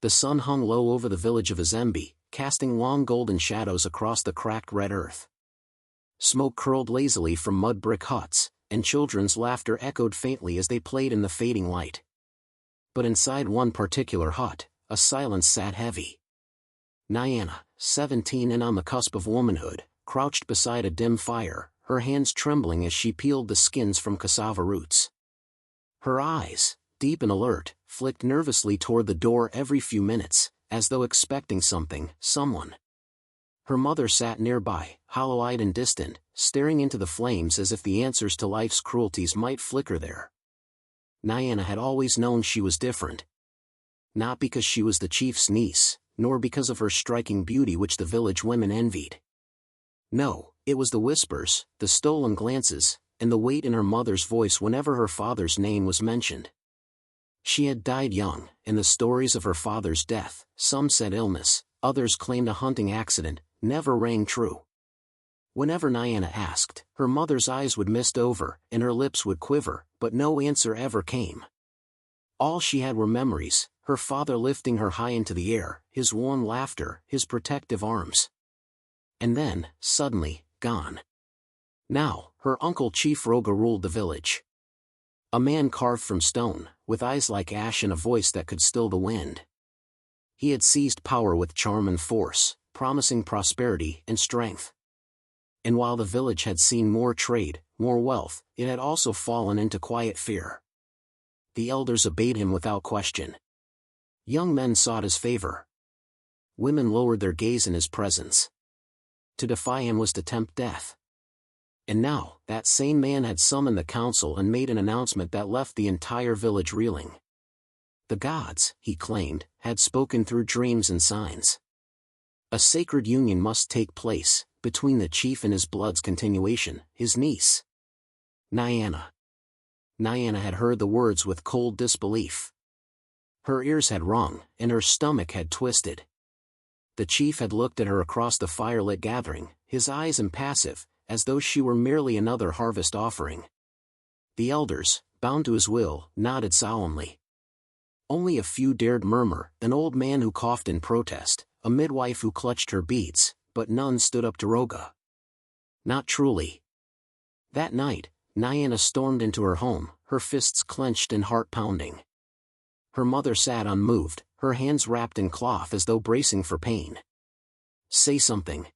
The sun hung low over the village of Azembe, casting long golden shadows across the cracked red earth. Smoke curled lazily from mud brick huts, and children's laughter echoed faintly as they played in the fading light. But inside one particular hut, a silence sat heavy. Nyana, 17 and on the cusp of womanhood, crouched beside a dim fire, her hands trembling as she peeled the skins from cassava roots. Her eyes, deep and alert, flicked nervously toward the door every few minutes, as though expecting something, someone. Her mother sat nearby, hollow-eyed and distant, staring into the flames as if the answers to life's cruelties might flicker there. Nyana had always known she was different. Not because she was the chief's niece, nor because of her striking beauty which the village women envied. No, it was the whispers, the stolen glances, and the weight in her mother's voice whenever her father's name was mentioned. She had died young, and the stories of her father's death, some said illness, others claimed a hunting accident, never rang true. Whenever Nyana asked, her mother's eyes would mist over, and her lips would quiver, but no answer ever came. All she had were memories, her father lifting her high into the air, his warm laughter, his protective arms. And then, suddenly, gone. Now, her uncle Chief Roga ruled the village. A man carved from stone, with eyes like ash and a voice that could still the wind. He had seized power with charm and force, promising prosperity and strength. And while the village had seen more trade, more wealth, it had also fallen into quiet fear. The elders obeyed him without question. Young men sought his favor. Women lowered their gaze in his presence. To defy him was to tempt death. And now, that same man had summoned the council and made an announcement that left the entire village reeling. The gods, he claimed, had spoken through dreams and signs. A sacred union must take place, between the chief and his blood's continuation, his niece. Nyana. Nyana had heard the words with cold disbelief. Her ears had rung, and her stomach had twisted. The chief had looked at her across the firelit gathering, his eyes impassive, as though she were merely another harvest offering. The elders, bound to his will, nodded solemnly. Only a few dared murmur, an old man who coughed in protest, a midwife who clutched her beads, but none stood up to Roga. Not truly. That night, Nyana stormed into her home, her fists clenched and heart pounding. Her mother sat unmoved, her hands wrapped in cloth as though bracing for pain. "Say something,"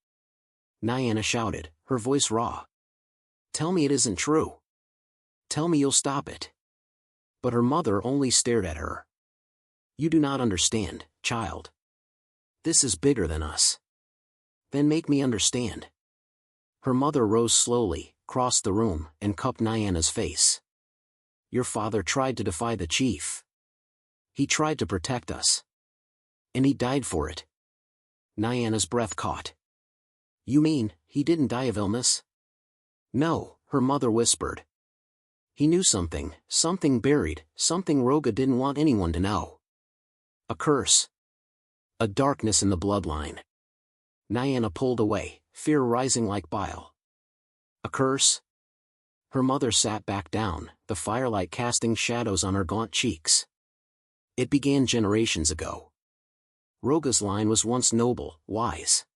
Nyana shouted, her voice raw. "Tell me it isn't true. Tell me you'll stop it." But her mother only stared at her. "You do not understand, child. This is bigger than us." "Then make me understand." Her mother rose slowly, crossed the room, and cupped Nyana's face. "Your father tried to defy the chief. He tried to protect us. And he died for it." Nyana's breath caught. "You mean, he didn't die of illness?" "No," her mother whispered. "He knew something, something buried, something Roga didn't want anyone to know. A curse. A darkness in the bloodline." Nyana pulled away, fear rising like bile. "A curse?" Her mother sat back down, the firelight casting shadows on her gaunt cheeks. "It began generations ago. Roga's line was once noble, wise.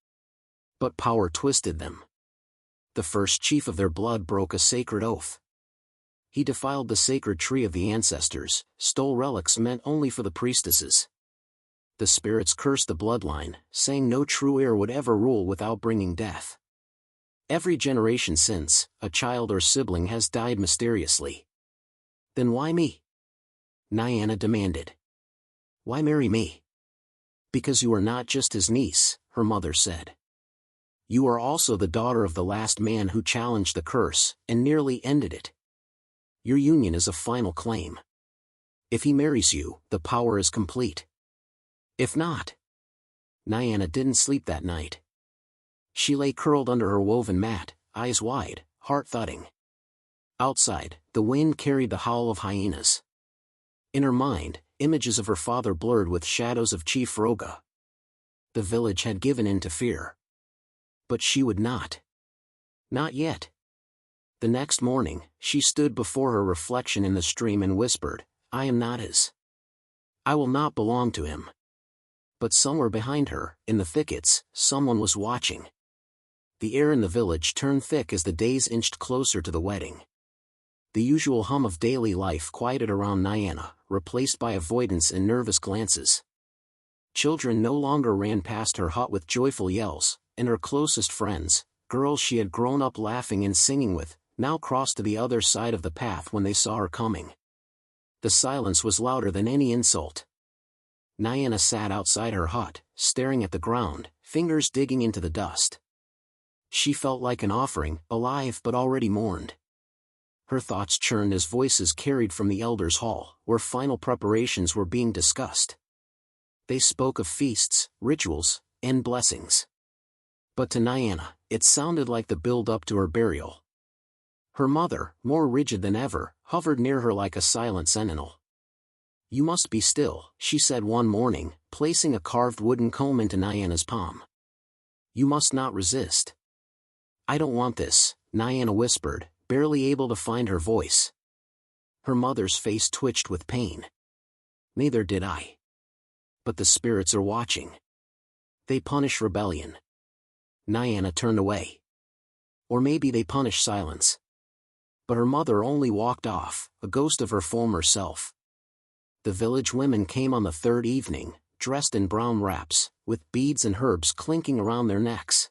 But power twisted them. The first chief of their blood broke a sacred oath. He defiled the sacred tree of the ancestors, stole relics meant only for the priestesses. The spirits cursed the bloodline, saying no true heir would ever rule without bringing death. Every generation since, a child or sibling has died mysteriously. Then why me?" Nyana demanded. "Why marry me?" "Because you are not just his niece," her mother said. "You are also the daughter of the last man who challenged the curse, and nearly ended it. Your union is a final claim. If he marries you, the power is complete. If not..." Nyana didn't sleep that night. She lay curled under her woven mat, eyes wide, heart thudding. Outside, the wind carried the howl of hyenas. In her mind, images of her father blurred with shadows of Chief Roga. The village had given in to fear. But she would not. Not yet. The next morning, she stood before her reflection in the stream and whispered, "I am not his. I will not belong to him. But somewhere behind her, in the thickets, someone was watching. The air in the village turned thick as the days inched closer to the wedding. The usual hum of daily life quieted around Nyana, replaced by avoidance and nervous glances. Children no longer ran past her hut with joyful yells, and her closest friends, girls she had grown up laughing and singing with, now crossed to the other side of the path when they saw her coming. The silence was louder than any insult. Nyana sat outside her hut, staring at the ground, fingers digging into the dust. She felt like an offering, alive but already mourned. Her thoughts churned as voices carried from the elders' hall, where final preparations were being discussed. They spoke of feasts, rituals, and blessings. But to Nyana, it sounded like the build-up to her burial. Her mother, more rigid than ever, hovered near her like a silent sentinel. "You must be still," she said one morning, placing a carved wooden comb into Nyana's palm. "You must not resist." "I don't want this," Nyana whispered, barely able to find her voice. Her mother's face twitched with pain. "Neither did I. But the spirits are watching. They punish rebellion." Nyana turned away. Or maybe they punish silence. But her mother only walked off, a ghost of her former self. The village women came on the third evening, dressed in brown wraps, with beads and herbs clinking around their necks.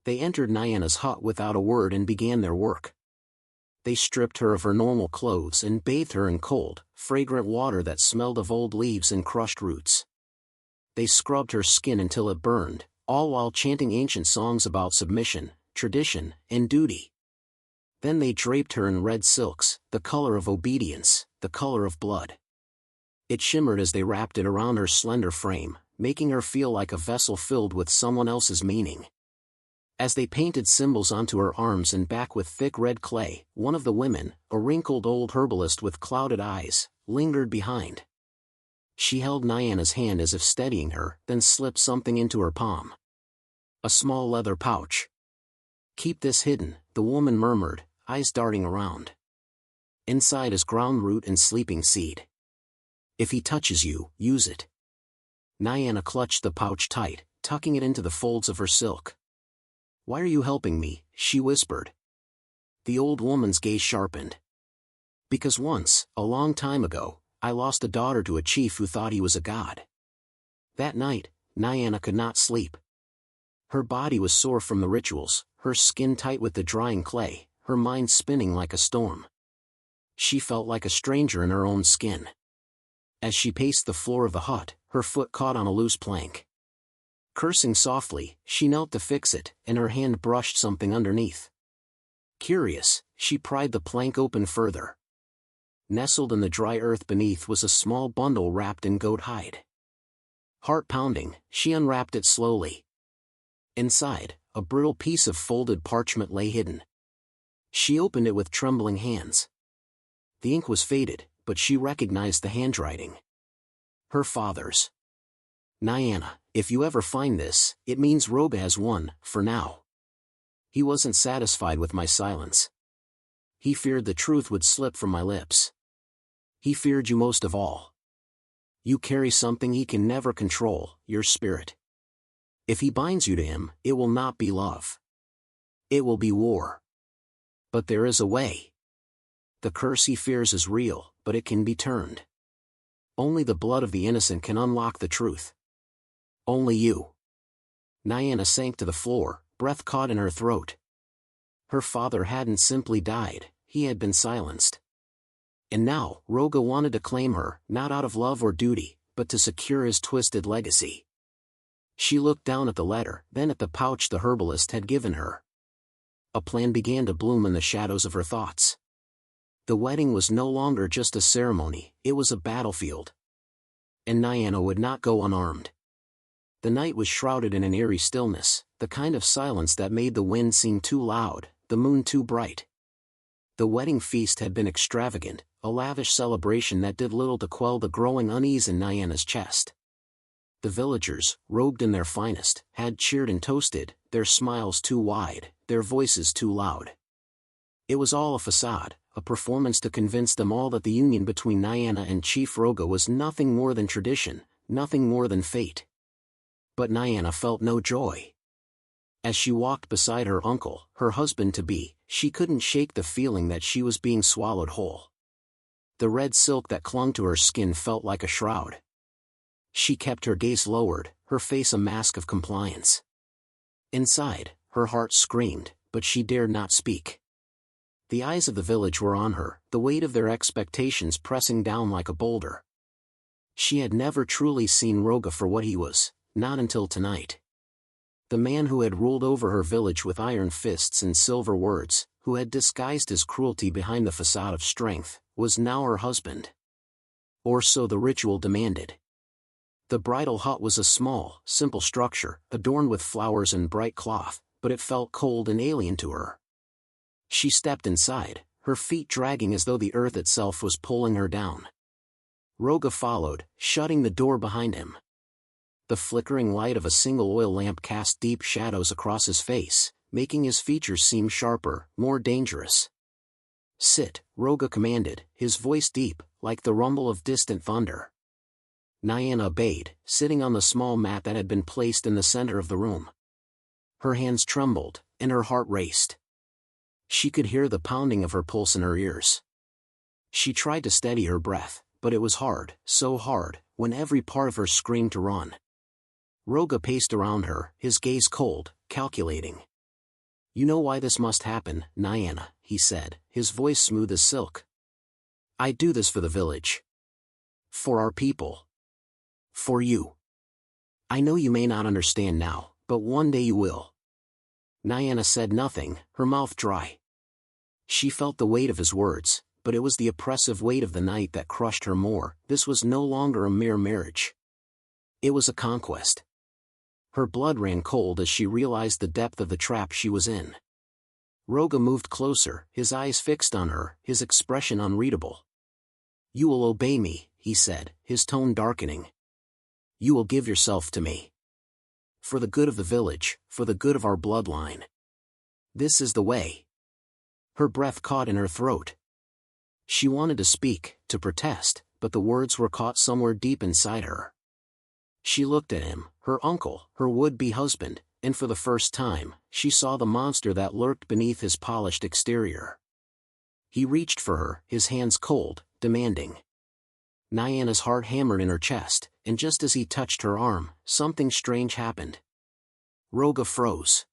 They entered Nyana's hut without a word and began their work. They stripped her of her normal clothes and bathed her in cold, fragrant water that smelled of old leaves and crushed roots. They scrubbed her skin until it burned, all while chanting ancient songs about submission, tradition, and duty. Then they draped her in red silks, the color of obedience, the color of blood. It shimmered as they wrapped it around her slender frame, making her feel like a vessel filled with someone else's meaning. As they painted symbols onto her arms and back with thick red clay, one of the women, a wrinkled old herbalist with clouded eyes, lingered behind. She held Nyana's hand as if steadying her, then slipped something into her palm. A small leather pouch. "Keep this hidden," the woman murmured, eyes darting around. "Inside is ground root and sleeping seed. If he touches you, use it." Nyana clutched the pouch tight, tucking it into the folds of her silk. "Why are you helping me?" she whispered. The old woman's gaze sharpened. "Because once, a long time ago, I lost a daughter to a chief who thought he was a god." That night, Nyana could not sleep. Her body was sore from the rituals, her skin tight with the drying clay, her mind spinning like a storm. She felt like a stranger in her own skin. As she paced the floor of the hut, her foot caught on a loose plank. Cursing softly, she knelt to fix it, and her hand brushed something underneath. Curious, she pried the plank open further. Nestled in the dry earth beneath was a small bundle wrapped in goat hide. Heart pounding, she unwrapped it slowly. Inside, a brittle piece of folded parchment lay hidden. She opened it with trembling hands. The ink was faded, but she recognized the handwriting. Her father's. "Nyana, if you ever find this, it means Roga has won, for now." He wasn't satisfied with my silence. He feared the truth would slip from my lips. He feared you most of all. You carry something he can never control, your spirit. If he binds you to him, it will not be love. It will be war. But there is a way. The curse he fears is real, but it can be turned. Only the blood of the innocent can unlock the truth. Only you. Nyana sank to the floor, breath caught in her throat. Her father hadn't simply died, he had been silenced. And now, Roga wanted to claim her, not out of love or duty, but to secure his twisted legacy. She looked down at the letter, then at the pouch the herbalist had given her. A plan began to bloom in the shadows of her thoughts. The wedding was no longer just a ceremony, it was a battlefield. And Nyana would not go unarmed. The night was shrouded in an eerie stillness, the kind of silence that made the wind seem too loud, the moon too bright. The wedding feast had been extravagant, a lavish celebration that did little to quell the growing unease in Nyana's chest. The villagers, robed in their finest, had cheered and toasted, their smiles too wide, their voices too loud. It was all a facade, a performance to convince them all that the union between Nyana and Chief Roga was nothing more than tradition, nothing more than fate. But Nyana felt no joy. As she walked beside her uncle, her husband-to-be, she couldn't shake the feeling that she was being swallowed whole. The red silk that clung to her skin felt like a shroud. She kept her gaze lowered, her face a mask of compliance. Inside, her heart screamed, but she dared not speak. The eyes of the village were on her, the weight of their expectations pressing down like a boulder. She had never truly seen Roga for what he was, not until tonight. The man who had ruled over her village with iron fists and silver words, who had disguised his cruelty behind the facade of strength, was now her husband. Or so the ritual demanded. The bridal hut was a small, simple structure, adorned with flowers and bright cloth, but it felt cold and alien to her. She stepped inside, her feet dragging as though the earth itself was pulling her down. Roga followed, shutting the door behind him. The flickering light of a single oil lamp cast deep shadows across his face, making his features seem sharper, more dangerous. "Sit," Roga commanded, his voice deep, like the rumble of distant thunder. Nyana obeyed, sitting on the small mat that had been placed in the center of the room. Her hands trembled, and her heart raced. She could hear the pounding of her pulse in her ears. She tried to steady her breath, but it was hard, so hard, when every part of her screamed to run. Roga paced around her, his gaze cold, calculating. "You know why this must happen, Nyana," he said, his voice smooth as silk. "I do this for the village. For our people. For you. I know you may not understand now, but one day you will." Nyana said nothing, her mouth dry. She felt the weight of his words, but it was the oppressive weight of the night that crushed her more. This was no longer a mere marriage. It was a conquest. Her blood ran cold as she realized the depth of the trap she was in. Roga moved closer, his eyes fixed on her, his expression unreadable. "You will obey me," he said, his tone darkening. "You will give yourself to me. For the good of the village, for the good of our bloodline. This is the way." Her breath caught in her throat. She wanted to speak, to protest, but the words were caught somewhere deep inside her. She looked at him, her uncle, her would-be husband, and for the first time, she saw the monster that lurked beneath his polished exterior. He reached for her, his hands cold, demanding. Nyana's heart hammered in her chest, and just as he touched her arm, something strange happened. Roga froze.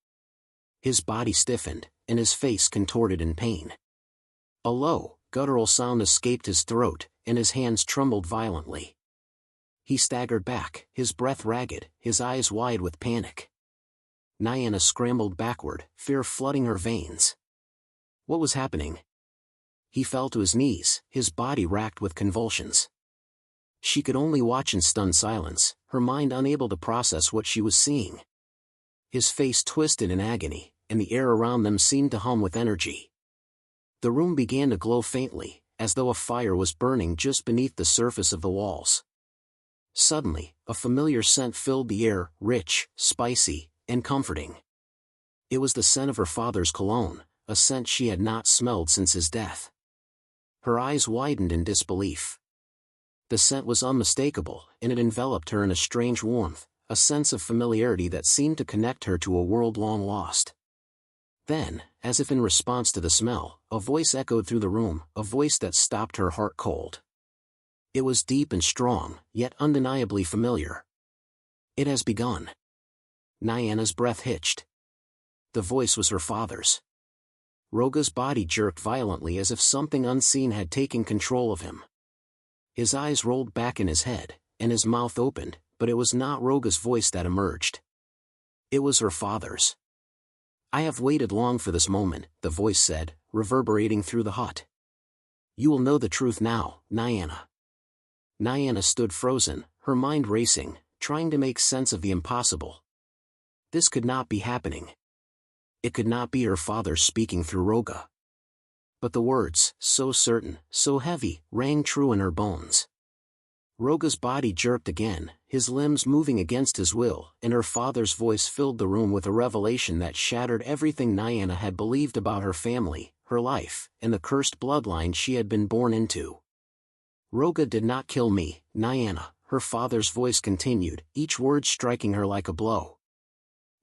His body stiffened, and his face contorted in pain. A low, guttural sound escaped his throat, and his hands trembled violently. He staggered back, his breath ragged, his eyes wide with panic. Nyana scrambled backward, fear flooding her veins. What was happening? He fell to his knees, his body racked with convulsions. She could only watch in stunned silence, her mind unable to process what she was seeing. His face twisted in agony, and the air around them seemed to hum with energy. The room began to glow faintly, as though a fire was burning just beneath the surface of the walls. Suddenly, a familiar scent filled the air, rich, spicy, and comforting. It was the scent of her father's cologne, a scent she had not smelled since his death. Her eyes widened in disbelief. The scent was unmistakable, and it enveloped her in a strange warmth, a sense of familiarity that seemed to connect her to a world long lost. Then, as if in response to the smell, a voice echoed through the room, a voice that stopped her heart cold. It was deep and strong, yet undeniably familiar. "It has begun." Nyana's breath hitched. The voice was her father's. Roga's body jerked violently as if something unseen had taken control of him. His eyes rolled back in his head, and his mouth opened, but it was not Roga's voice that emerged. It was her father's. "I have waited long for this moment," the voice said, reverberating through the hut. "You will know the truth now, Nyana." Nyana stood frozen, her mind racing, trying to make sense of the impossible. This could not be happening. It could not be her father speaking through Roga. But the words, so certain, so heavy, rang true in her bones. Roga's body jerked again, his limbs moving against his will, and her father's voice filled the room with a revelation that shattered everything Nyana had believed about her family, her life, and the cursed bloodline she had been born into. "Roga did not kill me, Nyana," her father's voice continued, each word striking her like a blow.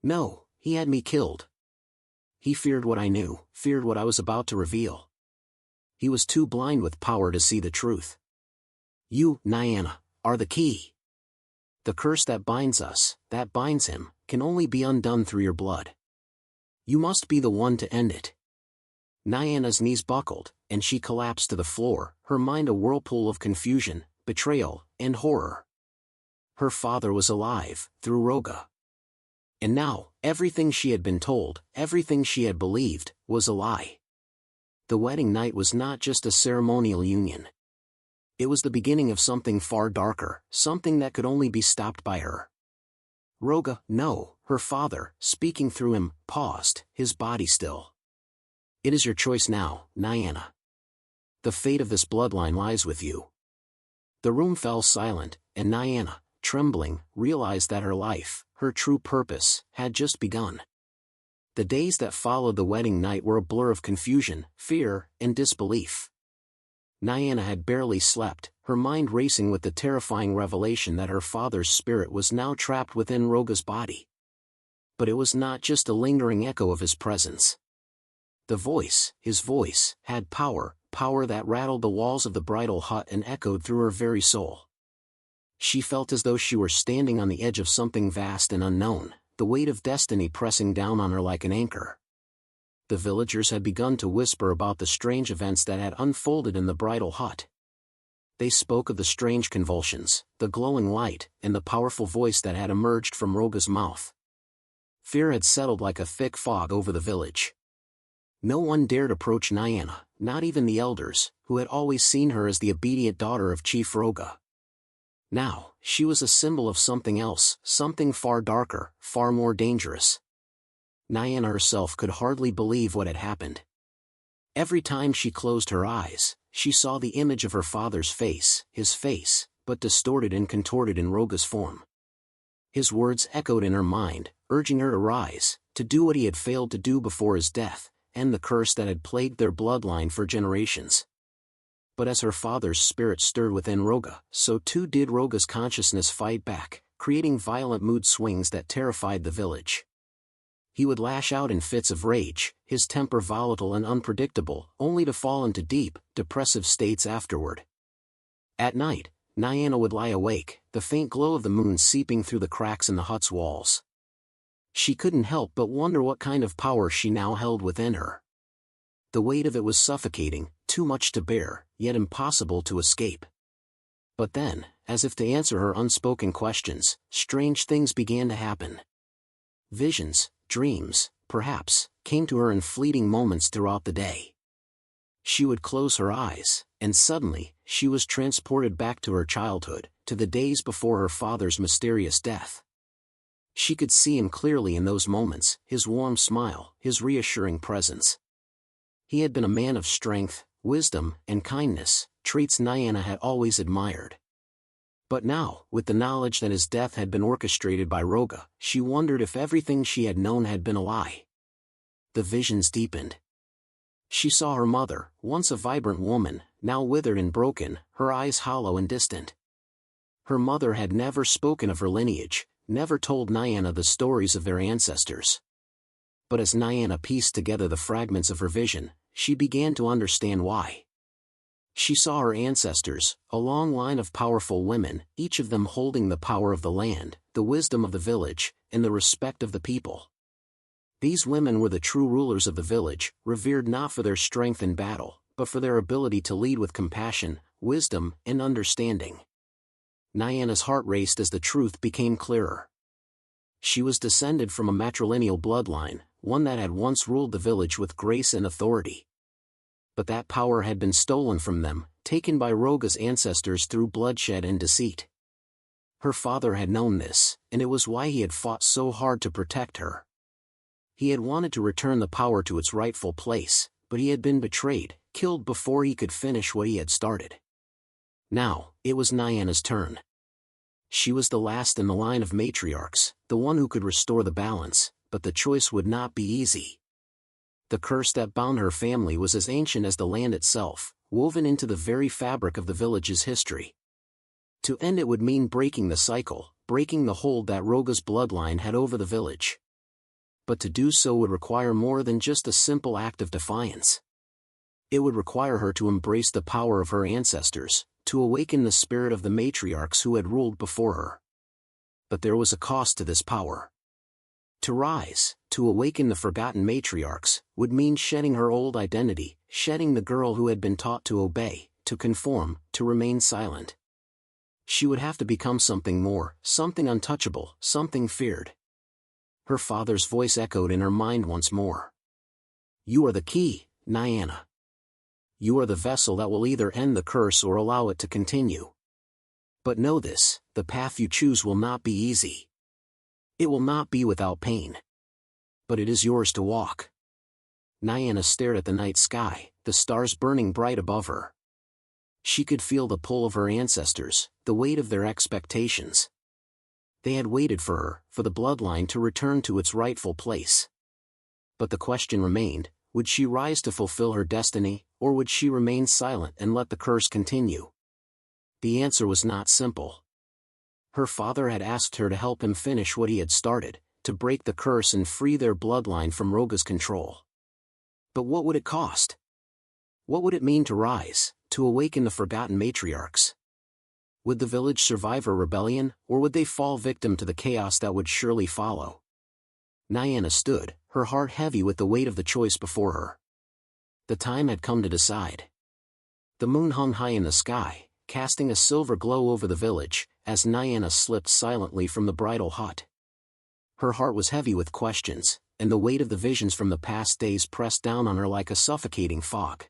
No, he had me killed. He feared what I knew, feared what I was about to reveal. He was too blind with power to see the truth. You, Nyana, are the key. The curse that binds us, that binds him, can only be undone through your blood. You must be the one to end it. Nyana's knees buckled, and she collapsed to the floor, her mind a whirlpool of confusion, betrayal, and horror. Her father was alive, through Roga. And now, everything she had been told, everything she had believed, was a lie. The wedding night was not just a ceremonial union. It was the beginning of something far darker, something that could only be stopped by her. Roga, no, her father, speaking through him, paused, his body still. It is your choice now, Nyana. The fate of this bloodline lies with you. The room fell silent, and Nyana, trembling, realized that her life, her true purpose, had just begun. The days that followed the wedding night were a blur of confusion, fear, and disbelief. Nyana had barely slept, her mind racing with the terrifying revelation that her father's spirit was now trapped within Roga's body. But it was not just a lingering echo of his presence. The voice, his voice, had power, power that rattled the walls of the bridal hut and echoed through her very soul. She felt as though she were standing on the edge of something vast and unknown, the weight of destiny pressing down on her like an anchor. The villagers had begun to whisper about the strange events that had unfolded in the bridal hut. They spoke of the strange convulsions, the glowing light, and the powerful voice that had emerged from Roga's mouth. Fear had settled like a thick fog over the village. No one dared approach Nyana, not even the elders, who had always seen her as the obedient daughter of Chief Roga. Now, she was a symbol of something else, something far darker, far more dangerous. Nyana herself could hardly believe what had happened. Every time she closed her eyes, she saw the image of her father's face, his face, but distorted and contorted in Roga's form. His words echoed in her mind, urging her to rise, to do what he had failed to do before his death, end the curse that had plagued their bloodline for generations. But as her father's spirit stirred within Roga, so too did Roga's consciousness fight back, creating violent mood swings that terrified the village. He would lash out in fits of rage, his temper volatile and unpredictable, only to fall into deep, depressive states afterward. At night, Nyana would lie awake, the faint glow of the moon seeping through the cracks in the hut's walls. She couldn't help but wonder what kind of power she now held within her. The weight of it was suffocating, too much to bear, yet impossible to escape. But then, as if to answer her unspoken questions, strange things began to happen. Visions, dreams, perhaps, came to her in fleeting moments throughout the day. She would close her eyes, and suddenly, she was transported back to her childhood, to the days before her father's mysterious death. She could see him clearly in those moments, his warm smile, his reassuring presence. He had been a man of strength, wisdom, and kindness, traits Nyana had always admired. But now, with the knowledge that his death had been orchestrated by Roga, she wondered if everything she had known had been a lie. The visions deepened. She saw her mother, once a vibrant woman, now withered and broken, her eyes hollow and distant. Her mother had never spoken of her lineage, never told Nyana the stories of their ancestors. But as Nyana pieced together the fragments of her vision, she began to understand why. She saw her ancestors, a long line of powerful women, each of them holding the power of the land, the wisdom of the village, and the respect of the people. These women were the true rulers of the village, revered not for their strength in battle, but for their ability to lead with compassion, wisdom, and understanding. Nyana's heart raced as the truth became clearer. She was descended from a matrilineal bloodline, one that had once ruled the village with grace and authority. But that power had been stolen from them, taken by Roga's ancestors through bloodshed and deceit. Her father had known this, and it was why he had fought so hard to protect her. He had wanted to return the power to its rightful place, but he had been betrayed, killed before he could finish what he had started. Now, it was Nyana's turn. She was the last in the line of matriarchs, the one who could restore the balance, but the choice would not be easy. The curse that bound her family was as ancient as the land itself, woven into the very fabric of the village's history. To end it would mean breaking the cycle, breaking the hold that Roga's bloodline had over the village. But to do so would require more than just a simple act of defiance. It would require her to embrace the power of her ancestors, to awaken the spirit of the matriarchs who had ruled before her. But there was a cost to this power. To rise, to awaken the forgotten matriarchs, would mean shedding her old identity, shedding the girl who had been taught to obey, to conform, to remain silent. She would have to become something more, something untouchable, something feared. Her father's voice echoed in her mind once more. You are the key, Nyana. You are the vessel that will either end the curse or allow it to continue. But know this, the path you choose will not be easy. It will not be without pain. But it is yours to walk. Nyana stared at the night sky, the stars burning bright above her. She could feel the pull of her ancestors, the weight of their expectations. They had waited for her, for the bloodline to return to its rightful place. But the question remained, would she rise to fulfill her destiny, or would she remain silent and let the curse continue? The answer was not simple. Her father had asked her to help him finish what he had started, to break the curse and free their bloodline from Roga's control. But what would it cost? What would it mean to rise, to awaken the forgotten matriarchs? Would the village survive a rebellion, or would they fall victim to the chaos that would surely follow? Nyana stood, her heart heavy with the weight of the choice before her. The time had come to decide. The moon hung high in the sky, casting a silver glow over the village, as Nyana slipped silently from the bridal hut. Her heart was heavy with questions, and the weight of the visions from the past days pressed down on her like a suffocating fog.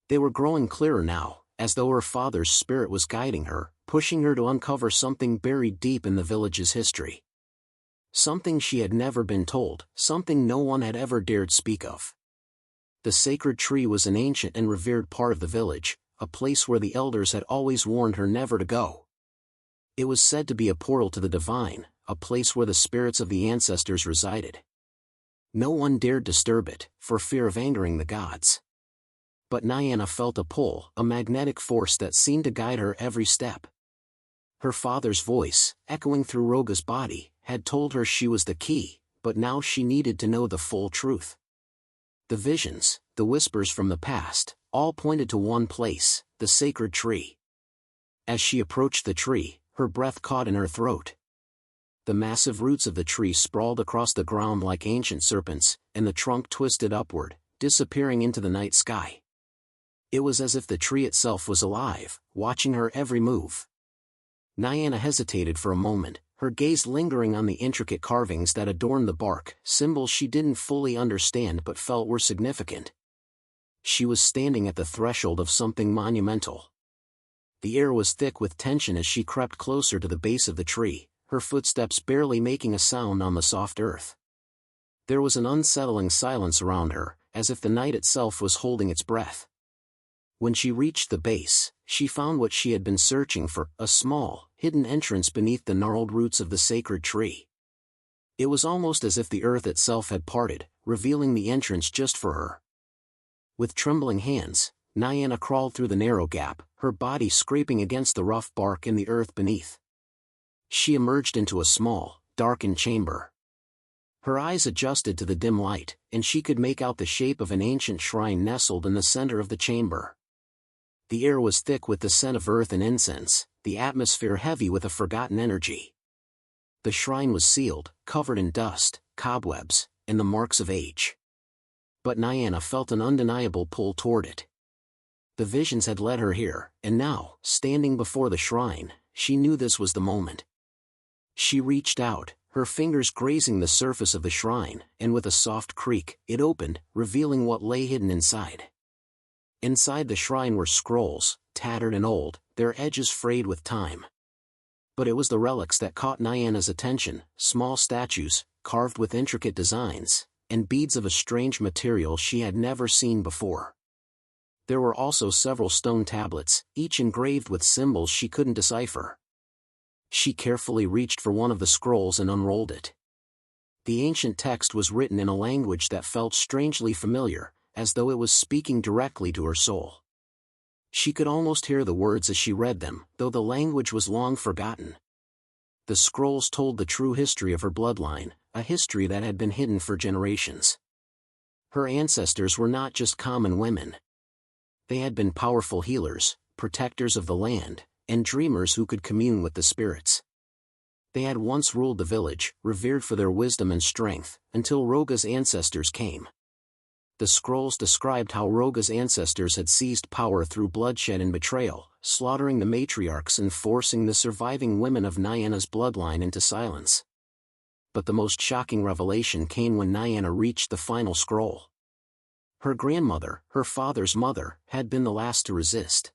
They were growing clearer now, as though her father's spirit was guiding her, pushing her to uncover something buried deep in the village's history. Something she had never been told, something no one had ever dared speak of. The sacred tree was an ancient and revered part of the village, a place where the elders had always warned her never to go. It was said to be a portal to the divine, a place where the spirits of the ancestors resided. No one dared disturb it, for fear of angering the gods. But Nyana felt a pull, a magnetic force that seemed to guide her every step. Her father's voice, echoing through Roga's body, had told her she was the key, but now she needed to know the full truth. The visions, the whispers from the past, all pointed to one place, the sacred tree. As she approached the tree, her breath caught in her throat. The massive roots of the tree sprawled across the ground like ancient serpents, and the trunk twisted upward, disappearing into the night sky. It was as if the tree itself was alive, watching her every move. Nyana hesitated for a moment, her gaze lingering on the intricate carvings that adorned the bark, symbols she didn't fully understand but felt were significant. She was standing at the threshold of something monumental. The air was thick with tension as she crept closer to the base of the tree, her footsteps barely making a sound on the soft earth. There was an unsettling silence around her, as if the night itself was holding its breath. When she reached the base, she found what she had been searching for, a small, hidden entrance beneath the gnarled roots of the sacred tree. It was almost as if the earth itself had parted, revealing the entrance just for her. With trembling hands, Nyana crawled through the narrow gap, her body scraping against the rough bark and the earth beneath. She emerged into a small, darkened chamber. Her eyes adjusted to the dim light, and she could make out the shape of an ancient shrine nestled in the center of the chamber. The air was thick with the scent of earth and incense, the atmosphere heavy with a forgotten energy. The shrine was sealed, covered in dust, cobwebs, and the marks of age. But Nyana felt an undeniable pull toward it. The visions had led her here, and now, standing before the shrine, she knew this was the moment. She reached out, her fingers grazing the surface of the shrine, and with a soft creak, it opened, revealing what lay hidden inside. Inside the shrine were scrolls, tattered and old, their edges frayed with time. But it was the relics that caught Nyana's attention, small statues, carved with intricate designs, and beads of a strange material she had never seen before. There were also several stone tablets, each engraved with symbols she couldn't decipher. She carefully reached for one of the scrolls and unrolled it. The ancient text was written in a language that felt strangely familiar, as though it was speaking directly to her soul. She could almost hear the words as she read them, though the language was long forgotten. The scrolls told the true history of her bloodline, a history that had been hidden for generations. Her ancestors were not just common women. They had been powerful healers, protectors of the land, and dreamers who could commune with the spirits. They had once ruled the village, revered for their wisdom and strength, until Roga's ancestors came. The scrolls described how Roga's ancestors had seized power through bloodshed and betrayal, slaughtering the matriarchs and forcing the surviving women of Nyana's bloodline into silence. But the most shocking revelation came when Nyana reached the final scroll. Her grandmother, her father's mother, had been the last to resist.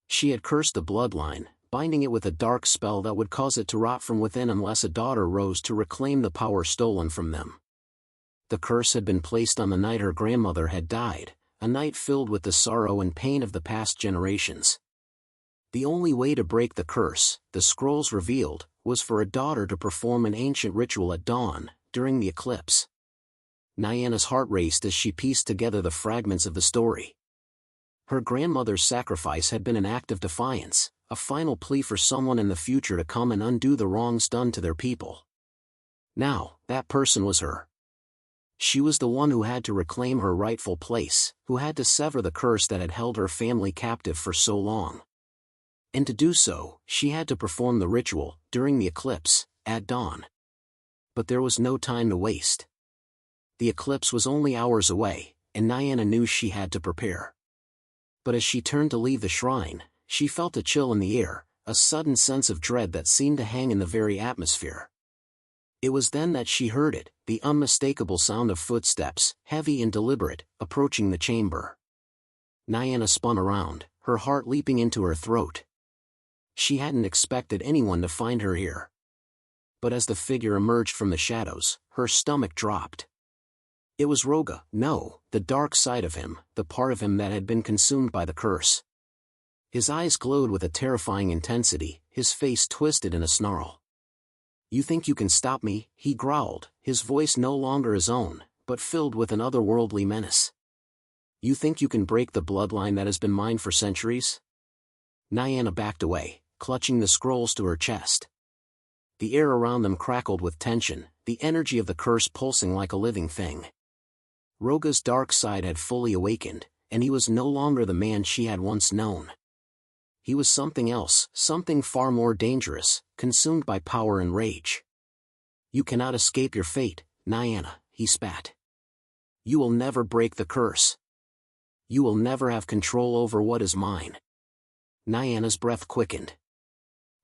She had cursed the bloodline, binding it with a dark spell that would cause it to rot from within unless a daughter rose to reclaim the power stolen from them. The curse had been placed on the night her grandmother had died, a night filled with the sorrow and pain of the past generations. The only way to break the curse, the scrolls revealed, was for a daughter to perform an ancient ritual at dawn, during the eclipse. Nyana's heart raced as she pieced together the fragments of the story. Her grandmother's sacrifice had been an act of defiance, a final plea for someone in the future to come and undo the wrongs done to their people. Now, that person was her. She was the one who had to reclaim her rightful place, who had to sever the curse that had held her family captive for so long. And to do so, she had to perform the ritual, during the eclipse, at dawn. But there was no time to waste. The eclipse was only hours away, and Nyana knew she had to prepare. But as she turned to leave the shrine, she felt a chill in the air, a sudden sense of dread that seemed to hang in the very atmosphere. It was then that she heard it, the unmistakable sound of footsteps, heavy and deliberate, approaching the chamber. Nyana spun around, her heart leaping into her throat. She hadn't expected anyone to find her here. But as the figure emerged from the shadows, her stomach dropped. It was Roga, no, the dark side of him, the part of him that had been consumed by the curse. His eyes glowed with a terrifying intensity, his face twisted in a snarl. "You think you can stop me?" he growled, his voice no longer his own, but filled with an otherworldly menace. "You think you can break the bloodline that has been mine for centuries?" Nyana backed away, clutching the scrolls to her chest. The air around them crackled with tension, the energy of the curse pulsing like a living thing. Roga's dark side had fully awakened, and he was no longer the man she had once known. He was something else, something far more dangerous, consumed by power and rage. "You cannot escape your fate, Nyana," he spat. "You will never break the curse. You will never have control over what is mine." Nyana's breath quickened.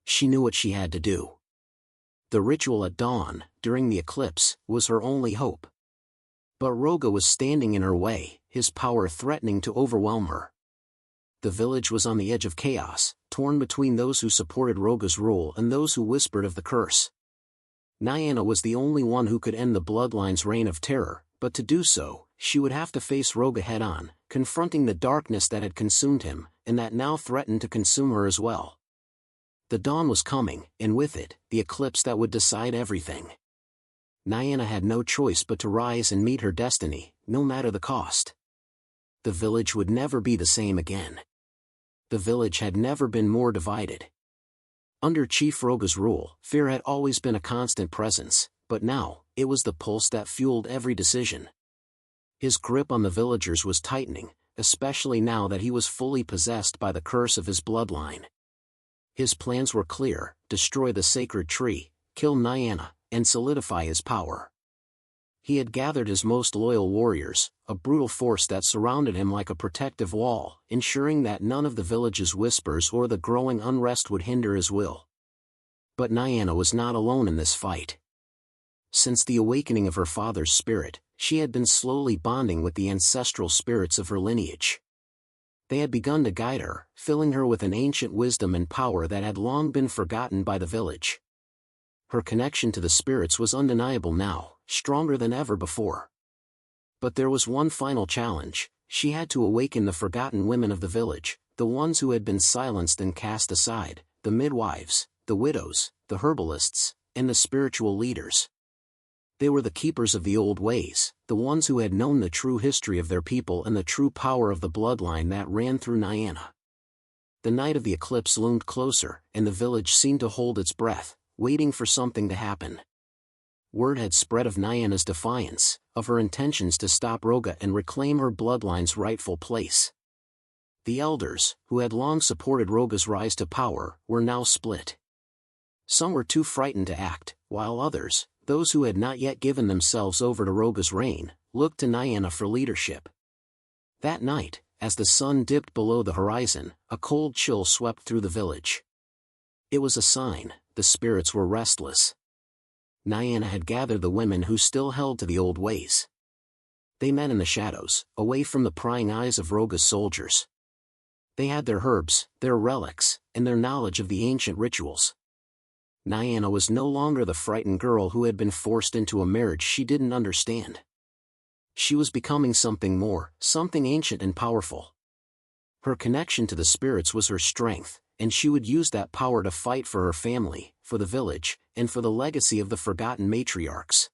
She knew what she had to do. The ritual at dawn, during the eclipse, was her only hope. But Roga was standing in her way, his power threatening to overwhelm her. The village was on the edge of chaos, torn between those who supported Roga's rule and those who whispered of the curse. Nyana was the only one who could end the bloodline's reign of terror, but to do so, she would have to face Roga head-on, confronting the darkness that had consumed him, and that now threatened to consume her as well. The dawn was coming, and with it, the eclipse that would decide everything. Nyana had no choice but to rise and meet her destiny, no matter the cost. The village would never be the same again. The village had never been more divided. Under Chief Roga's rule, fear had always been a constant presence, but now, it was the pulse that fueled every decision. His grip on the villagers was tightening, especially now that he was fully possessed by the curse of his bloodline. His plans were clear: destroy the sacred tree, kill Nyana, and solidify his power. He had gathered his most loyal warriors, a brutal force that surrounded him like a protective wall, ensuring that none of the village's whispers or the growing unrest would hinder his will. But Nyana was not alone in this fight. Since the awakening of her father's spirit, she had been slowly bonding with the ancestral spirits of her lineage. They had begun to guide her, filling her with an ancient wisdom and power that had long been forgotten by the village. Her connection to the spirits was undeniable now, stronger than ever before. But there was one final challenge: she had to awaken the forgotten women of the village, the ones who had been silenced and cast aside, the midwives, the widows, the herbalists, and the spiritual leaders. They were the keepers of the old ways, the ones who had known the true history of their people and the true power of the bloodline that ran through Nyana. The night of the eclipse loomed closer, and the village seemed to hold its breath, waiting for something to happen. Word had spread of Nyana's defiance, of her intentions to stop Roga and reclaim her bloodline's rightful place. The elders, who had long supported Roga's rise to power, were now split. Some were too frightened to act, while others, those who had not yet given themselves over to Roga's reign, looked to Nyana for leadership. That night, as the sun dipped below the horizon, a cold chill swept through the village. It was a sign, the spirits were restless. Nyana had gathered the women who still held to the old ways. They met in the shadows, away from the prying eyes of Roga's soldiers. They had their herbs, their relics, and their knowledge of the ancient rituals. Nyana was no longer the frightened girl who had been forced into a marriage she didn't understand. She was becoming something more, something ancient and powerful. Her connection to the spirits was her strength, and she would use that power to fight for her family, for the village, and for the legacy of the forgotten matriarchs.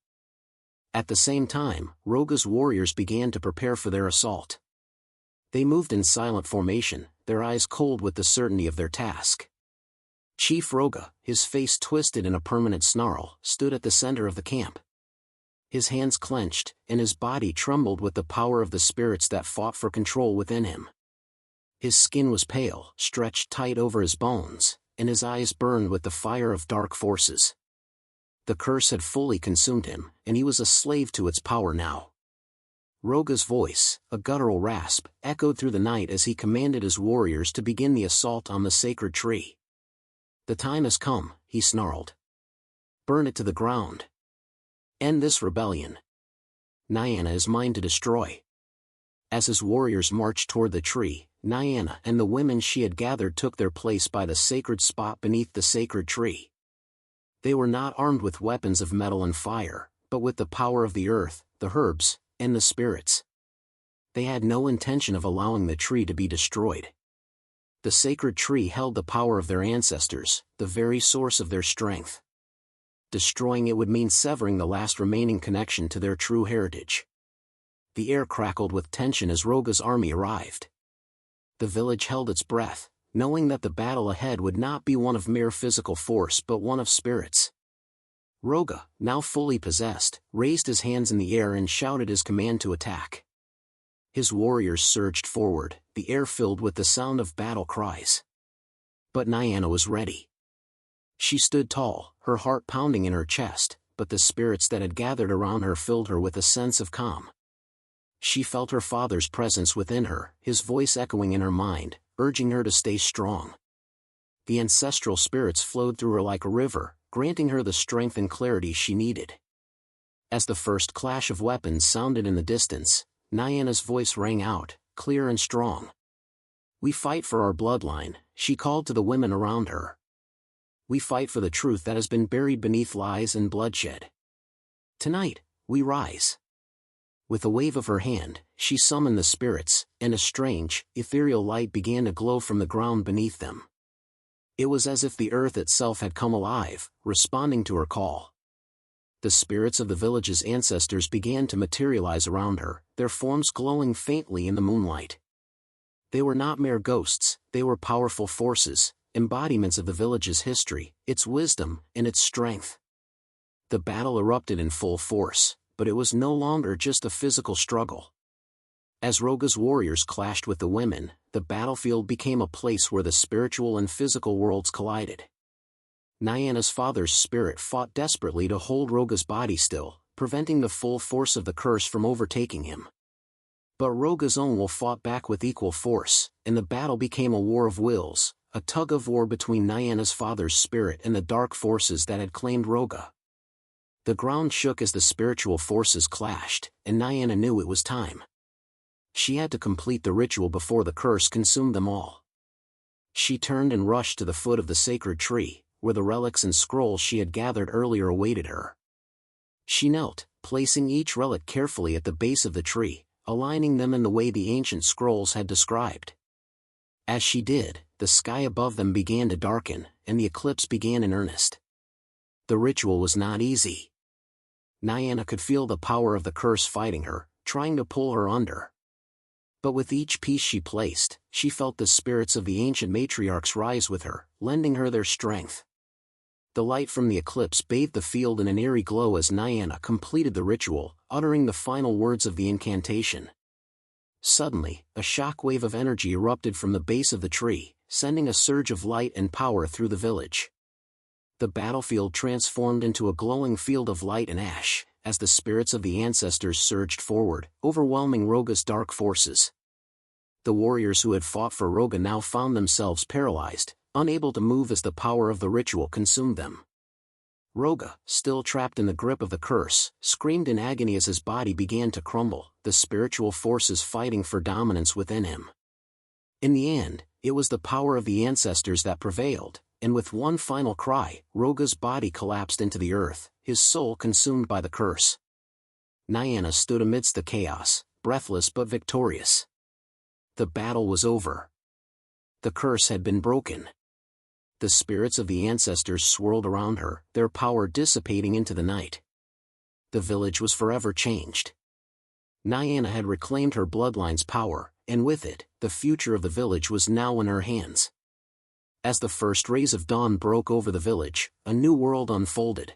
At the same time, Roga's warriors began to prepare for their assault. They moved in silent formation, their eyes cold with the certainty of their task. Chief Roga, his face twisted in a permanent snarl, stood at the center of the camp. His hands clenched, and his body trembled with the power of the spirits that fought for control within him. His skin was pale, stretched tight over his bones, and his eyes burned with the fire of dark forces. The curse had fully consumed him, and he was a slave to its power now. Roga's voice, a guttural rasp, echoed through the night as he commanded his warriors to begin the assault on the sacred tree. "The time has come," he snarled. "Burn it to the ground. End this rebellion. Nyana is mine to destroy." As his warriors marched toward the tree, Nyana and the women she had gathered took their place by the sacred spot beneath the sacred tree. They were not armed with weapons of metal and fire, but with the power of the earth, the herbs, and the spirits. They had no intention of allowing the tree to be destroyed. The sacred tree held the power of their ancestors, the very source of their strength. Destroying it would mean severing the last remaining connection to their true heritage. The air crackled with tension as Roga's army arrived. The village held its breath, knowing that the battle ahead would not be one of mere physical force but one of spirits. Roga, now fully possessed, raised his hands in the air and shouted his command to attack. His warriors surged forward, the air filled with the sound of battle cries. But Nyana was ready. She stood tall, her heart pounding in her chest, but the spirits that had gathered around her filled her with a sense of calm. She felt her father's presence within her, his voice echoing in her mind, urging her to stay strong. The ancestral spirits flowed through her like a river, granting her the strength and clarity she needed. As the first clash of weapons sounded in the distance, Nyana's voice rang out, clear and strong. "We fight for our bloodline," she called to the women around her. "We fight for the truth that has been buried beneath lies and bloodshed. Tonight, we rise." With a wave of her hand, she summoned the spirits, and a strange, ethereal light began to glow from the ground beneath them. It was as if the earth itself had come alive, responding to her call. The spirits of the village's ancestors began to materialize around her, their forms glowing faintly in the moonlight. They were not mere ghosts, they were powerful forces, embodiments of the village's history, its wisdom, and its strength. The battle erupted in full force, but it was no longer just a physical struggle. As Roga's warriors clashed with the women, the battlefield became a place where the spiritual and physical worlds collided. Nyana's father's spirit fought desperately to hold Roga's body still, preventing the full force of the curse from overtaking him. But Roga's own will fought back with equal force, and the battle became a war of wills, a tug-of-war between Nyana's father's spirit and the dark forces that had claimed Roga. The ground shook as the spiritual forces clashed, and Nyana knew it was time. She had to complete the ritual before the curse consumed them all. She turned and rushed to the foot of the sacred tree, where the relics and scrolls she had gathered earlier awaited her. She knelt, placing each relic carefully at the base of the tree, aligning them in the way the ancient scrolls had described. As she did, the sky above them began to darken, and the eclipse began in earnest. The ritual was not easy. Nyana could feel the power of the curse fighting her, trying to pull her under. But with each piece she placed, she felt the spirits of the ancient matriarchs rise with her, lending her their strength. The light from the eclipse bathed the field in an eerie glow as Nyana completed the ritual, uttering the final words of the incantation. Suddenly, a shockwave of energy erupted from the base of the tree, sending a surge of light and power through the village. The battlefield transformed into a glowing field of light and ash, as the spirits of the ancestors surged forward, overwhelming Roga's dark forces. The warriors who had fought for Roga now found themselves paralyzed, unable to move as the power of the ritual consumed them. Roga, still trapped in the grip of the curse, screamed in agony as his body began to crumble, the spiritual forces fighting for dominance within him. In the end, it was the power of the ancestors that prevailed, and with one final cry, Roga's body collapsed into the earth, his soul consumed by the curse. Nyana stood amidst the chaos, breathless but victorious. The battle was over. The curse had been broken. The spirits of the ancestors swirled around her, their power dissipating into the night. The village was forever changed. Nyana had reclaimed her bloodline's power, and with it, the future of the village was now in her hands. As the first rays of dawn broke over the village, a new world unfolded.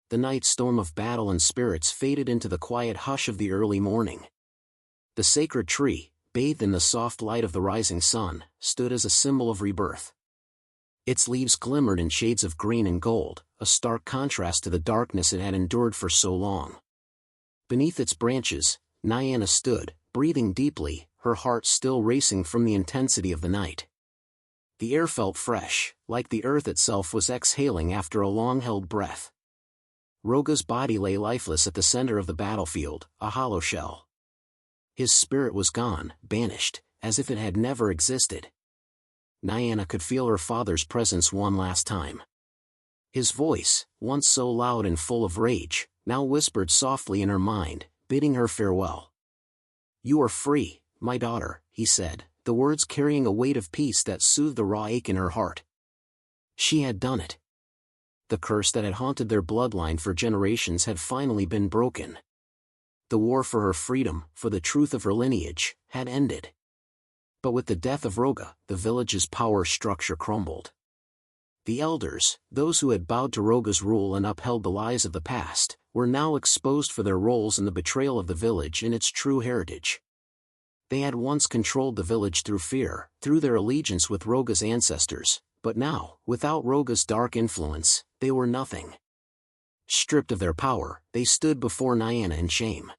The night storm of battle and spirits faded into the quiet hush of the early morning. The sacred tree, bathed in the soft light of the rising sun, stood as a symbol of rebirth. Its leaves glimmered in shades of green and gold, a stark contrast to the darkness it had endured for so long. Beneath its branches, Nyana stood, breathing deeply, her heart still racing from the intensity of the night. The air felt fresh, like the earth itself was exhaling after a long-held breath. Roga's body lay lifeless at the center of the battlefield, a hollow shell. His spirit was gone, banished, as if it had never existed. Nyana could feel her father's presence one last time. His voice, once so loud and full of rage, now whispered softly in her mind, bidding her farewell. "You are free, my daughter," he said, the words carrying a weight of peace that soothed the raw ache in her heart. She had done it. The curse that had haunted their bloodline for generations had finally been broken. The war for her freedom, for the truth of her lineage, had ended. But with the death of Roga, the village's power structure crumbled. The elders, those who had bowed to Roga's rule and upheld the lies of the past, were now exposed for their roles in the betrayal of the village and its true heritage. They had once controlled the village through fear, through their allegiance with Roga's ancestors, but now, without Roga's dark influence, they were nothing. Stripped of their power, they stood before Nyana in shame.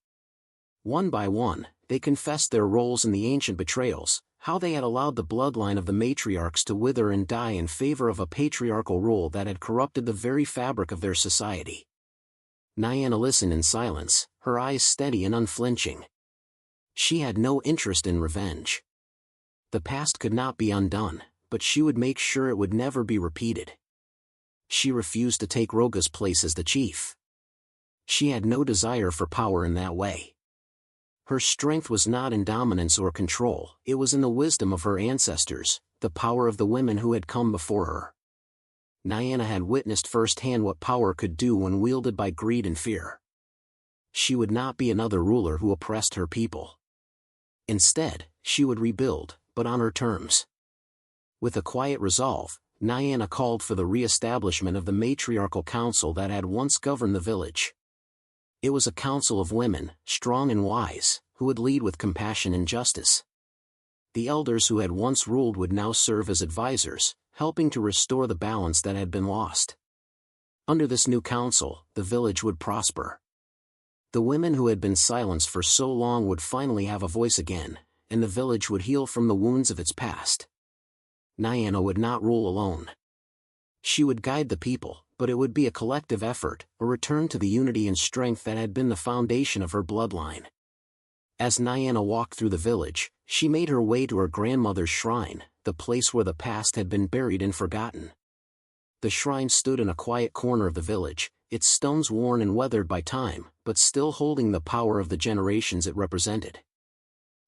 One by one, they confessed their roles in the ancient betrayals, how they had allowed the bloodline of the matriarchs to wither and die in favor of a patriarchal rule that had corrupted the very fabric of their society. Nyana listened in silence, her eyes steady and unflinching. She had no interest in revenge. The past could not be undone, but she would make sure it would never be repeated. She refused to take Roga's place as the chief. She had no desire for power in that way. Her strength was not in dominance or control, it was in the wisdom of her ancestors, the power of the women who had come before her. Nyana had witnessed firsthand what power could do when wielded by greed and fear. She would not be another ruler who oppressed her people. Instead, she would rebuild, but on her terms. With a quiet resolve, Nyana called for the re-establishment of the matriarchal council that had once governed the village. It was a council of women, strong and wise, who would lead with compassion and justice. The elders who had once ruled would now serve as advisors, helping to restore the balance that had been lost. Under this new council, the village would prosper. The women who had been silenced for so long would finally have a voice again, and the village would heal from the wounds of its past. Nyana would not rule alone. She would guide the people, but it would be a collective effort, a return to the unity and strength that had been the foundation of her bloodline. As Nyana walked through the village, she made her way to her grandmother's shrine, the place where the past had been buried and forgotten. The shrine stood in a quiet corner of the village, its stones worn and weathered by time, but still holding the power of the generations it represented.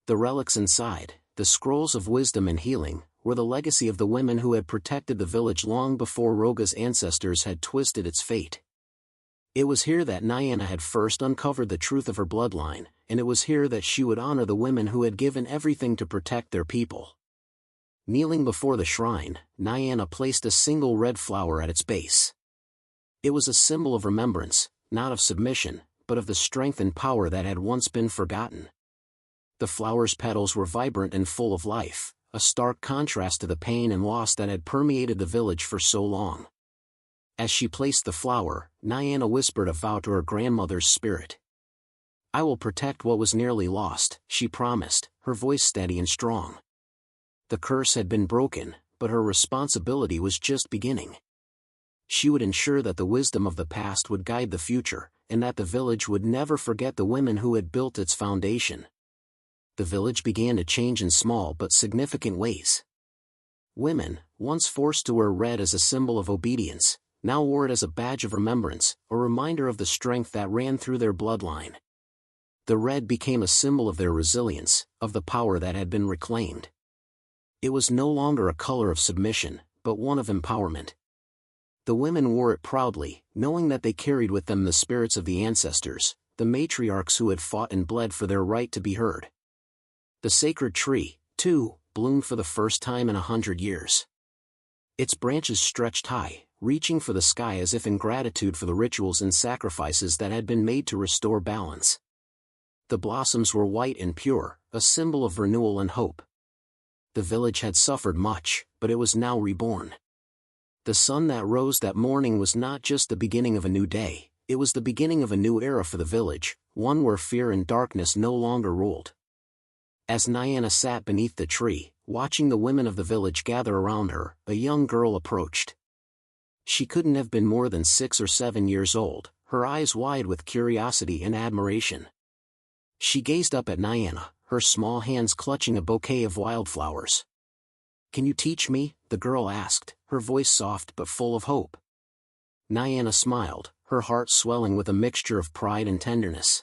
The relics inside, the scrolls of wisdom and healing, were the legacy of the women who had protected the village long before Roga's ancestors had twisted its fate. It was here that Nyana had first uncovered the truth of her bloodline, and it was here that she would honor the women who had given everything to protect their people. Kneeling before the shrine, Nyana placed a single red flower at its base. It was a symbol of remembrance, not of submission, but of the strength and power that had once been forgotten. The flower's petals were vibrant and full of life, a stark contrast to the pain and loss that had permeated the village for so long. As she placed the flower, Nyana whispered a vow to her grandmother's spirit. "I will protect what was nearly lost," she promised, her voice steady and strong. The curse had been broken, but her responsibility was just beginning. She would ensure that the wisdom of the past would guide the future, and that the village would never forget the women who had built its foundation. The village began to change in small but significant ways. Women, once forced to wear red as a symbol of obedience, now wore it as a badge of remembrance, a reminder of the strength that ran through their bloodline. The red became a symbol of their resilience, of the power that had been reclaimed. It was no longer a color of submission, but one of empowerment. The women wore it proudly, knowing that they carried with them the spirits of the ancestors, the matriarchs who had fought and bled for their right to be heard. The sacred tree, too, bloomed for the first time in 100 years. Its branches stretched high, reaching for the sky as if in gratitude for the rituals and sacrifices that had been made to restore balance. The blossoms were white and pure, a symbol of renewal and hope. The village had suffered much, but it was now reborn. The sun that rose that morning was not just the beginning of a new day, it was the beginning of a new era for the village, one where fear and darkness no longer ruled. As Nyana sat beneath the tree, watching the women of the village gather around her, a young girl approached. She couldn't have been more than 6 or 7 years old, her eyes wide with curiosity and admiration. She gazed up at Nyana, her small hands clutching a bouquet of wildflowers. "Can you teach me?" the girl asked, her voice soft but full of hope. Nyana smiled, her heart swelling with a mixture of pride and tenderness.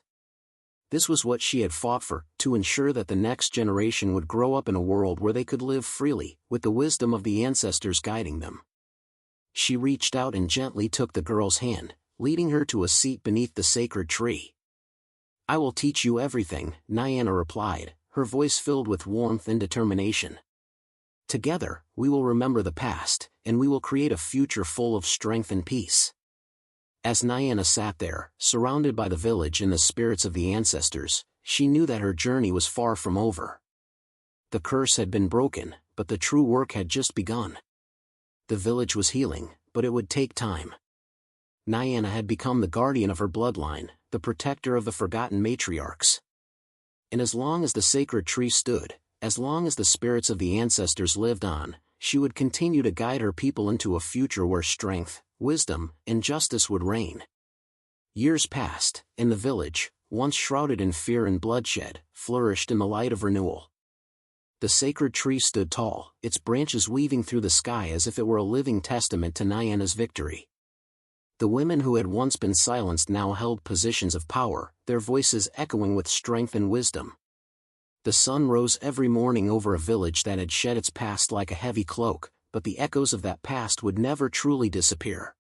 This was what she had fought for, to ensure that the next generation would grow up in a world where they could live freely, with the wisdom of the ancestors guiding them. She reached out and gently took the girl's hand, leading her to a seat beneath the sacred tree. "I will teach you everything," Nyana replied, her voice filled with warmth and determination. "Together, we will remember the past, and we will create a future full of strength and peace." As Nyana sat there, surrounded by the village and the spirits of the ancestors, she knew that her journey was far from over. The curse had been broken, but the true work had just begun. The village was healing, but it would take time. Nyana had become the guardian of her bloodline, the protector of the forgotten matriarchs. And as long as the sacred tree stood, as long as the spirits of the ancestors lived on, she would continue to guide her people into a future where strength, wisdom, and justice would reign. Years passed, and the village, once shrouded in fear and bloodshed, flourished in the light of renewal. The sacred tree stood tall, its branches weaving through the sky as if it were a living testament to Nyana's victory. The women who had once been silenced now held positions of power, their voices echoing with strength and wisdom. The sun rose every morning over a village that had shed its past like a heavy cloak, but the echoes of that past would never truly disappear.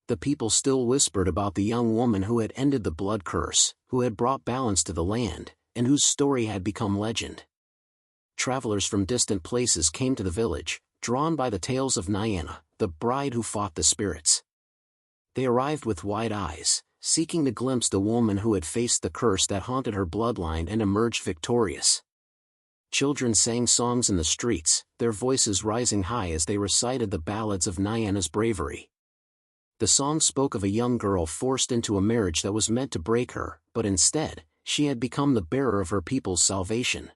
The people still whispered about the young woman who had ended the blood curse, who had brought balance to the land, and whose story had become legend. Travelers from distant places came to the village, drawn by the tales of Nyana, the bride who fought the spirits. They arrived with wide eyes, seeking to glimpse the woman who had faced the curse that haunted her bloodline and emerged victorious. Children sang songs in the streets, their voices rising high as they recited the ballads of Nyana's bravery. The song spoke of a young girl forced into a marriage that was meant to break her, but instead, she had become the bearer of her people's salvation.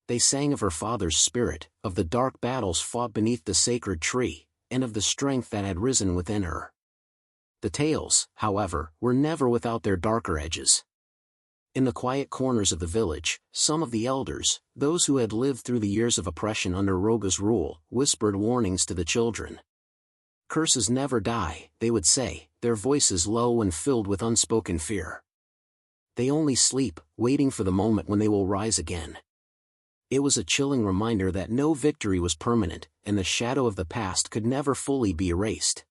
They sang of her father's spirit, of the dark battles fought beneath the sacred tree, and of the strength that had risen within her. The tales, however, were never without their darker edges. In the quiet corners of the village, some of the elders, those who had lived through the years of oppression under Roga's rule, whispered warnings to the children. "Curses never die," they would say, their voices low and filled with unspoken fear. "They only sleep, waiting for the moment when they will rise again." It was a chilling reminder that no victory was permanent, and the shadow of the past could never fully be erased.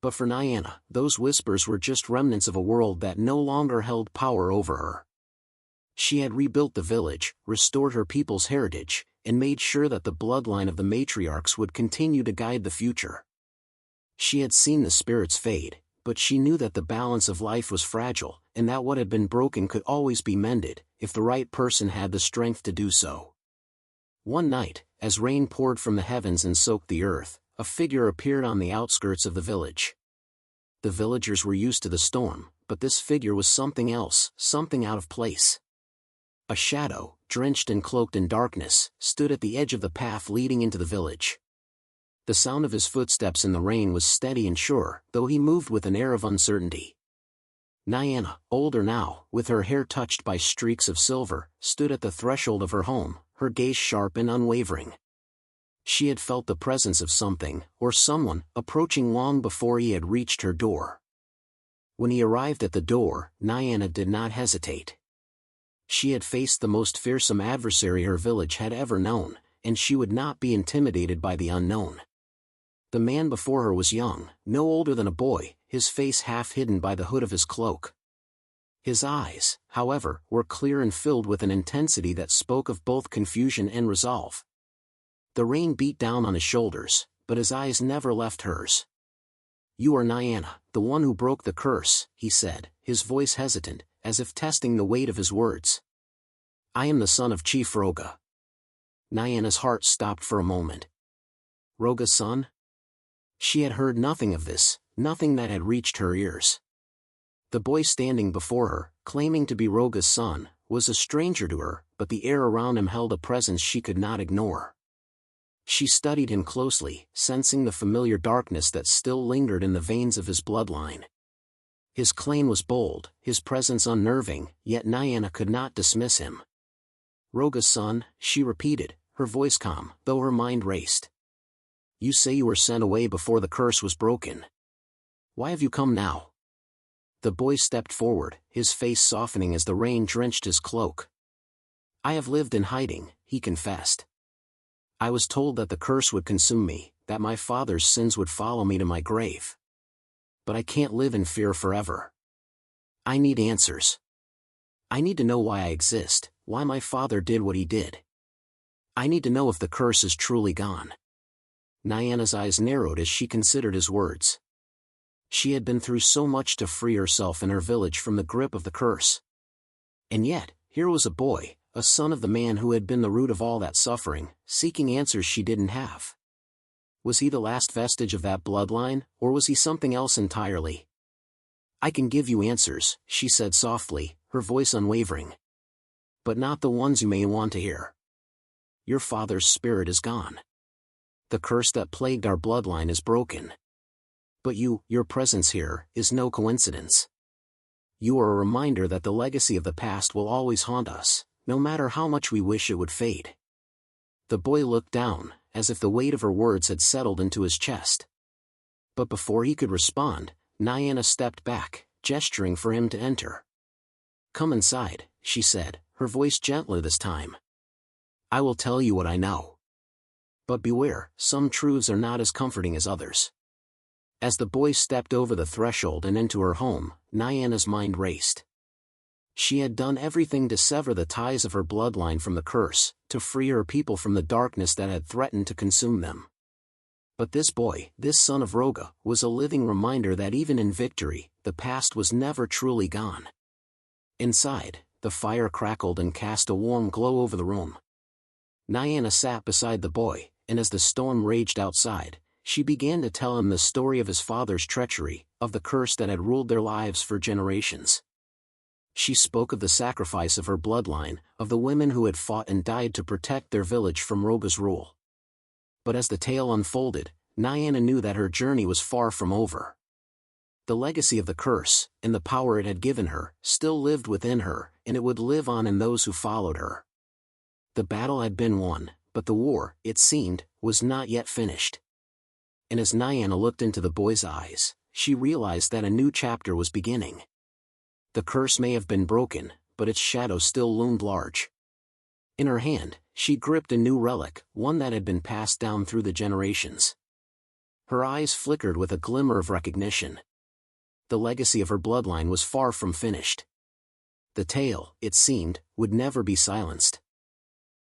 But for Nyana, those whispers were just remnants of a world that no longer held power over her. She had rebuilt the village, restored her people's heritage, and made sure that the bloodline of the matriarchs would continue to guide the future. She had seen the spirits fade, but she knew that the balance of life was fragile, and that what had been broken could always be mended, if the right person had the strength to do so. One night, as rain poured from the heavens and soaked the earth, a figure appeared on the outskirts of the village. The villagers were used to the storm, but this figure was something else, something out of place. A shadow, drenched and cloaked in darkness, stood at the edge of the path leading into the village. The sound of his footsteps in the rain was steady and sure, though he moved with an air of uncertainty. Nyana, older now, with her hair touched by streaks of silver, stood at the threshold of her home, her gaze sharp and unwavering. She had felt the presence of something, or someone, approaching long before he had reached her door. When he arrived at the door, Nyana did not hesitate. She had faced the most fearsome adversary her village had ever known, and she would not be intimidated by the unknown. The man before her was young, no older than a boy, his face half hidden by the hood of his cloak. His eyes, however, were clear and filled with an intensity that spoke of both confusion and resolve. The rain beat down on his shoulders, but his eyes never left hers. "You are Nyana, the one who broke the curse," he said, his voice hesitant, as if testing the weight of his words. "I am the son of Chief Roga." Nyana's heart stopped for a moment. Rogas Son? She had heard nothing of this, nothing that had reached her ears. The boy standing before her, claiming to be Rogas Son, was a stranger to her, but the air around him held a presence she could not ignore. She studied him closely, sensing the familiar darkness that still lingered in the veins of his bloodline. His claim was bold, his presence unnerving, yet Nyana could not dismiss him. "Rogas Son," she repeated, her voice calm, though her mind raced. "You say you were sent away before the curse was broken. Why have you come now?" The boy stepped forward, his face softening as the rain drenched his cloak. "I have lived in hiding," he confessed. "I was told that the curse would consume me, that my father's sins would follow me to my grave. But I can't live in fear forever. I need answers. I need to know why I exist, why my father did what he did. I need to know if the curse is truly gone." Nyana's eyes narrowed as she considered his words. She had been through so much to free herself and her village from the grip of the curse. And yet, here was a boy, a son of the man who had been the root of all that suffering, seeking answers she didn't have. Was he the last vestige of that bloodline, or was he something else entirely? "I can give you answers," she said softly, her voice unwavering. "But not the ones you may want to hear. Your father's spirit is gone. The curse that plagued our bloodline is broken. But your presence here, is no coincidence. You are a reminder that the legacy of the past will always haunt us, no matter how much we wish it would fade." The boy looked down, as if the weight of her words had settled into his chest. But before he could respond, Nyana stepped back, gesturing for him to enter. "Come inside," she said, her voice gentler this time. "I will tell you what I know. But beware, some truths are not as comforting as others." As the boy stepped over the threshold and into her home, Nyana's mind raced. She had done everything to sever the ties of her bloodline from the curse, to free her people from the darkness that had threatened to consume them. But this boy, this son of Roga, was a living reminder that even in victory, the past was never truly gone. Inside, the fire crackled and cast a warm glow over the room. Nyana sat beside the boy, and as the storm raged outside, she began to tell him the story of his father's treachery, of the curse that had ruled their lives for generations. She spoke of the sacrifice of her bloodline, of the women who had fought and died to protect their village from Roga's rule. But as the tale unfolded, Nyana knew that her journey was far from over. The legacy of the curse, and the power it had given her, still lived within her, and it would live on in those who followed her. The battle had been won, but the war, it seemed, was not yet finished. And as Nyana looked into the boy's eyes, she realized that a new chapter was beginning. The curse may have been broken, but its shadow still loomed large. In her hand, she gripped a new relic, one that had been passed down through the generations. Her eyes flickered with a glimmer of recognition. The legacy of her bloodline was far from finished. The tale, it seemed, would never be silenced.